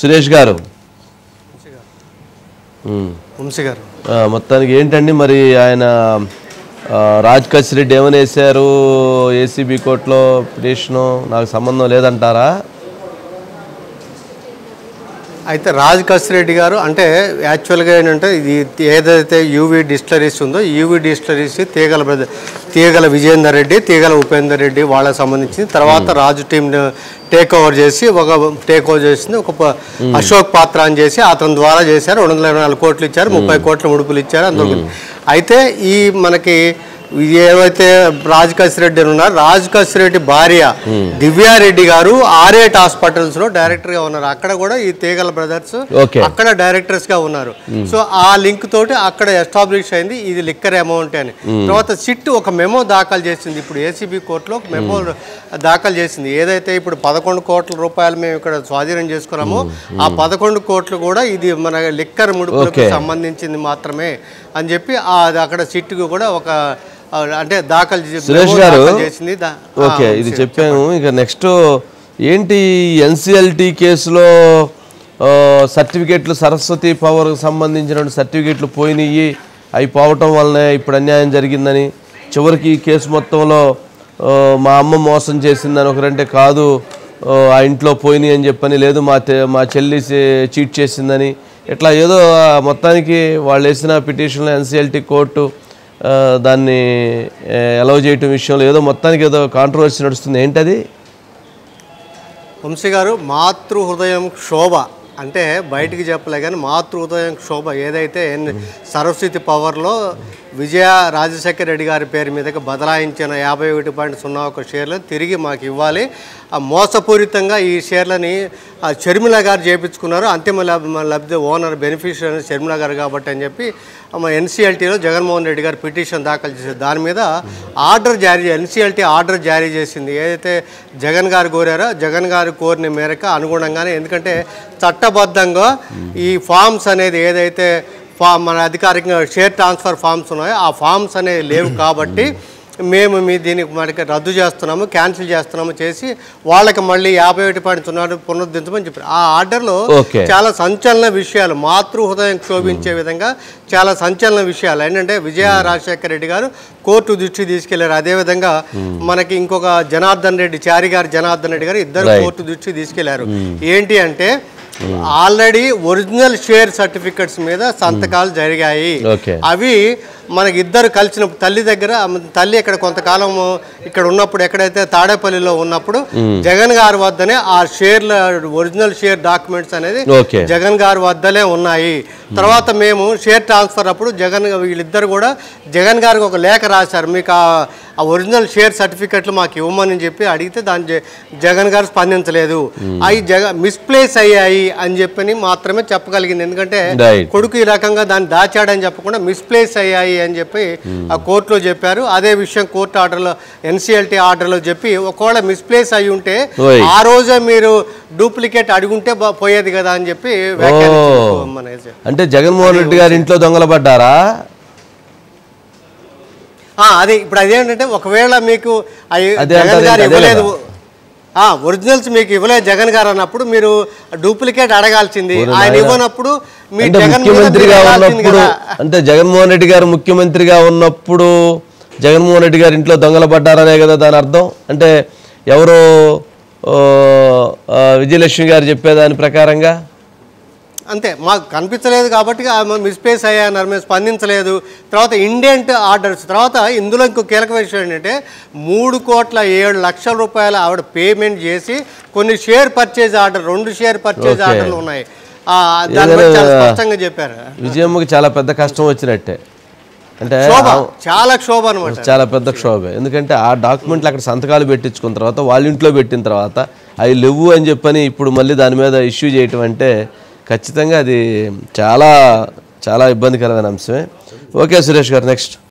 సురేష్ గారు మొత్తానికి ఏంటండి మరి ఆయన రాజ్ కచ్ రెడ్డి ఏమని వేశారు ఏసీబీ కోర్టులో పిటిషను నాకు సంబంధం లేదంటారా? అయితే రాజ్ కచ్ రెడ్డి గారు అంటే యాక్చువల్గా ఏంటంటే ఇది ఏదైతే యూవీ డిస్టిలరీస్ ఉందో యూవీ డిస్టిలరీస్ తీగల విజయేందర్ రెడ్డి, తీగల ఉపేందర్ రెడ్డి వాళ్ళకి సంబంధించింది. తర్వాత రాజు టీం టేక్ ఓవర్ చేసింది ఒక అశోక్ పాత్ర అని చేసి అతని ద్వారా చేశారు. 224 కోట్లు ఇచ్చారు, 30 కోట్ల ముడుపులు ఇచ్చారు అందులో. అయితే ఈ మనకి ఏవైతే రాజ్ కచ్ రెడ్డి ఉన్నారు, రాజ్ కచ్ రెడ్డి భార్య దివ్యారెడ్డి గారు ఆర్ఏట్ హాస్పిటల్స్ లో డైరెక్టర్ గా ఉన్నారు. అక్కడ కూడా ఈ తీగల బ్రదర్స్ అక్కడ డైరెక్టర్స్ గా ఉన్నారు. సో ఆ లింక్ తోటి అక్కడ ఎస్టాబ్లిష్ అయింది ఇది లిక్కర్ అమౌంట్ అని. తర్వాత సిట్ ఒక మెమో దాఖలు చేసింది. ఇప్పుడు ఏసీబీ కోర్టులో ఒక మెమో దాఖలు చేసింది. ఏదైతే ఇప్పుడు 11 కోట్ల రూపాయలు మేము ఇక్కడ స్వాధీనం చేసుకున్నామో ఆ 11 కోట్లు కూడా ఇది మన లిక్కర్ ముడుపులకు సంబంధించింది మాత్రమే అని చెప్పి అక్కడ సిట్కు కూడా ఒక అంటే దాఖలు చేసింది. ఓకే, ఇది చెప్పాము. ఇక నెక్స్ట్ ఏంటి ఎన్సిఎల్టీ కేసులో సర్టిఫికేట్లు సరస్వతి పవర్కి సంబంధించిన సర్టిఫికేట్లు పోయినాయి, అవి పోవటం వల్లనే ఇప్పుడు అన్యాయం జరిగిందని, చివరికి ఈ కేసు మొత్తంలో మా అమ్మ మోసం చేసిందని ఒకరంటే కాదు ఆ ఇంట్లో పోయినాయి అని చెప్పని, లేదు మా చెల్లి చీట్ చేసిందని, ఇట్లా ఏదో మొత్తానికి వాళ్ళు వేసిన పిటిషన్లో ఎన్సిఎల్టీ కోర్టు దాన్ని అలౌ చేయటం విషయంలో ఏదో మొత్తానికి ఏదో కాంట్రవర్సీ నడుస్తుంది. ఏంటది? వంశీ గారు మాతృహృదయం క్షోభ అంటే బయటికి చెప్పలే కానీ మాతృహృదయం క్షోభ ఏదైతే సరస్వతి పవర్లో విజయ రాజశేఖర రెడ్డి గారి పేరు మీదకి బదలాయించిన 51.01 షేర్లను తిరిగి మాకు ఇవ్వాలి. మోసపూరితంగా ఈ షేర్లని షర్మిల గారు చేయించుకున్నారు. అంతిమ లబ్ధి ఓనర్ బెనిఫిషియరీ షర్మిల గారు కాబట్టి అని చెప్పి ఎన్సీఎల్టీలో జగన్మోహన్ రెడ్డి గారు పిటిషన్ దాఖలు చేశారు. దాని మీద ఎన్సీఎల్టీ ఆర్డర్ జారీ చేసింది. ఏదైతే జగన్ గారు కోరారో జగన్ గారు కోరిన మేరకు అనుగుణంగానే, ఎందుకంటే చట్టబద్ధంగా ఈ ఫామ్స్ అనేది ఏదైతే మన అధికారికంగా షేర్ ట్రాన్స్ఫర్ ఫామ్స్ ఉన్నాయో ఆ ఫామ్స్ అనేవి లేవు కాబట్టి మేము దీనికి మనకి రద్దు చేస్తున్నాము, క్యాన్సిల్ చేస్తున్నాము చేసి వాళ్ళకి మళ్ళీ 51.0 పునరుద్ధరించమని చెప్పారు. ఆ ఆర్డర్లో చాలా సంచలన విషయాలు, మాతృహృదయం క్షోభించే విధంగా చాలా సంచలన విషయాలు ఏంటంటే విజయ రాజశేఖర రెడ్డి గారు కోర్టు దృష్టి తీసుకెళ్లారు. అదేవిధంగా మనకి ఇంకొక జనార్దన్ రెడ్డి, చారి గారు జనార్దన్ రెడ్డి గారు ఇద్దరు కోర్టు దృష్టి తీసుకెళ్లారు. ఏంటి అంటే ఆల్రెడీ ఒరిజినల్ షేర్ సర్టిఫికెట్స్ మీద సంతకాలు జరిగాయి. అవి మనకి ఇద్దరు కలిసిన తల్లి ఇక్కడ కొంతకాలం ఇక్కడ ఉన్నప్పుడు ఎక్కడైతే తాడేపల్లిలో ఉన్నప్పుడు జగన్ గారి వద్దనే ఆ షేర్ల ఒరిజినల్ షేర్ డాక్యుమెంట్స్ అనేది జగన్ గారి వద్దనే ఉన్నాయి. తర్వాత మేము షేర్ ట్రాన్స్ఫర్ అప్పుడు వీళ్ళిద్దరు కూడా జగన్ గారికి ఒక లేఖ రాశారు, మీకు ఆ ఒరిజినల్ షేర్ సర్టిఫికెట్లు మాకు ఇవ్వమని చెప్పి అడిగితే దాన్ని జగన్ గారు స్పందించలేదు. అవి మిస్ప్లేస్ అయ్యాయి అని చెప్పని మాత్రమే చెప్పగలిగింది. ఎందుకంటే కొడుకు ఈ రకంగా దాన్ని దాచాడని చెప్పకుండా మిస్ప్లేస్ అయ్యాయి అని చెప్పి ఆ కోర్టులో చెప్పారు. అదే విషయం కోర్టు ఆర్డర్లో ఎన్సీఎల్టీ ఆర్డర్లో చెప్పి ఒకవేళ మిస్ప్లేస్ అయి ఉంటే ఆ రోజే మీరు డూప్లికేట్ అడుగుంటే పోయేది కదా అని చెప్పి వ్యాఖ్యానించారు. అంటే జగన్మోహన్ రెడ్డి గారి ఇంట్లో దొంగలు పడ్డారా? అదే ఇప్పుడు అదేంటంటే ఒకవేళ మీకు జగన్ గారు ఇవ్వలేదు, ఒరిజినల్స్ మీకు ఇవ్వలేదు జగన్ గారు అన్నప్పుడు మీరు డూప్లికేట్ అడగాల్సింది. ఆయన ఇవ్వనప్పుడు అంటే జగన్మోహన్ రెడ్డి గారు ముఖ్యమంత్రిగా ఉన్నప్పుడు జగన్మోహన్ రెడ్డి గారి ఇంట్లో దొంగలు పడ్డారనే కదా దాని అర్థం. అంటే ఎవరో విజయలక్ష్మి గారు చెప్పేదాని ప్రకారంగా అంతే, మాకు కనిపించలేదు కాబట్టి మిస్ప్లేస్ అయ్యాన్నారు, మేము స్పందించలేదు. తర్వాత ఇండియెంట్ ఆర్డర్స్, తర్వాత ఇందులో ఇంకో కీలక విషయం ఏంటంటే 3,07,00,000 రూపాయలు ఆవిడ పేమెంట్ చేసి కొన్ని share purchase order 2 share purchase ఆర్డర్లు ఉన్నాయి. స్పష్టంగా చెప్పారు. విజయమ్మకి చాలా పెద్ద కష్టం వచ్చినట్టే, అంటే చాలా క్షోభ అనమాట, చాలా పెద్ద క్షోభ. ఎందుకంటే ఆ డాక్యుమెంట్లు అక్కడ సంతకాలు పెట్టించుకున్న తర్వాత వాళ్ళ ఇంట్లో పెట్టిన తర్వాత అవి లేవు అని చెప్పని ఇప్పుడు మళ్ళీ దాని మీద ఇష్యూ చేయటం అంటే ఖచ్చితంగా అది చాలా చాలా ఇబ్బందికరమైన అంశమే. ఓకే సురేష్ గారు, నెక్స్ట్.